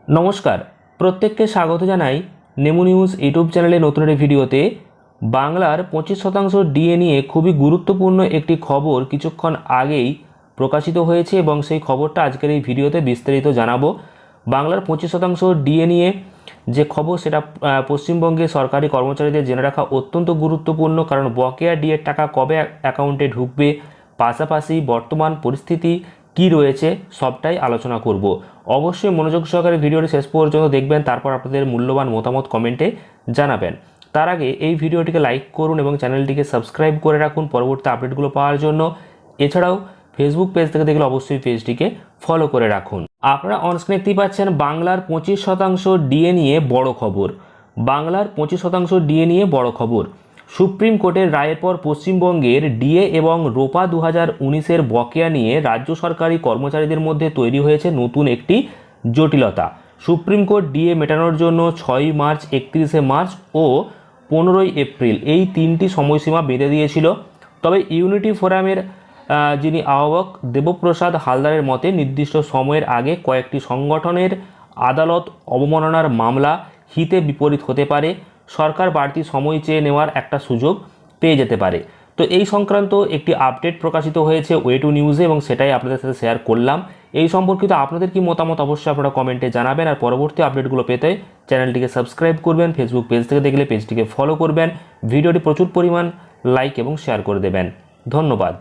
नमस्कार प्रत्येकকে স্বাগত জানাই নেমু নিউজ ইউটিউব চ্যানেলে নতুন একটি ভিডিওতে। বাংলার 25% ডিএ নিয়ে খুবই গুরুত্বপূর্ণ একটি খবর কিছুক্ষণ আগেই প্রকাশিত হয়েছে এবং সেই খবরটা আজকের এই ভিডিওতে বিস্তারিত জানাবো। বাংলার 25% ডিএ নিয়ে যে খবর সেটা পশ্চিমবঙ্গে সরকারি কর্মচারীদের জেনে রাখা অত্যন্ত গুরুত্বপূর্ণ, কারণ বকেয়া ডিএর টাকা কবে অ্যাকাউন্টে ঢুকবে, পাশাপাশি বর্তমান পরিস্থিতি কি রয়েছে সবটাই আলোচনা করব। অবশ্যই মনোযোগ সহকারে ভিডিওটি শেষ পর্যন্ত দেখবেন, তারপর আপনাদের মূল্যবান মতামত কমেন্টে জানাবেন। তার আগে এই ভিডিওটিকে লাইক করুন এবং চ্যানেলটিকে সাবস্ক্রাইব করে রাখুন পরবর্তী আপডেটগুলো পাওয়ার জন্য। এছাড়াও ফেসবুক পেজ থেকে দেখলে অবশ্যই পেজটিকে ফলো করে রাখুন। আপনারা অনস্ক্রিনে দেখতেই পাচ্ছেন বাংলার 25% ডিএ নিয়ে বড় খবর। বাংলার 25% ডিএ নিয়ে বড় খবর। সুপ্রিম কোর্টের রায়ের পর পশ্চিমবঙ্গের ডিএ এবং রোপা 2019-এর বকেয়া নিয়ে রাজ্য সরকারি কর্মচারীদের মধ্যে তৈরি হয়েছে নতুন একটি জটিলতা। সুপ্রিম কোর্ট ডিএ মেটানোর জন্য 6 মার্চ, 31 মার্চ ও 15 এপ্রিল এই তিনটি সময়সীমা বেঁধে দিয়েছিল। তবে ইউনিটি ফোরামের যিনি আহ্বায়ক দেবপ্রসাদ হালদারের মতে নির্দিষ্ট সময়ের আগে কয়েকটি সংগঠনের আদালত অবমাননার মামলা হিতে বিপরীত হতে পারে, সরকার বাড়তি সময় চেয়ে নেওয়ার একটা সুযোগ পেয়ে যেতে পারে। তো এই সংক্রান্ত একটি আপডেট প্রকাশিত হয়েছে ওয়ে2 নিউজে এবং সেটাই আপনাদের সাথে শেয়ার করলাম। এই সম্পর্কিত আপনাদের কি মতামত অবশ্যই আপনারা কমেন্টে জানাবেন, আর পরবর্তী আপডেটগুলো পেতে চ্যানেলটিকে সাবস্ক্রাইব করবেন, ফেসবুক পেজ থেকে দেখলে পেজটিকে ফলো করবেন, ভিডিওটি প্রচুর পরিমাণ লাইক এবং শেয়ার করে দেবেন। ধন্যবাদ।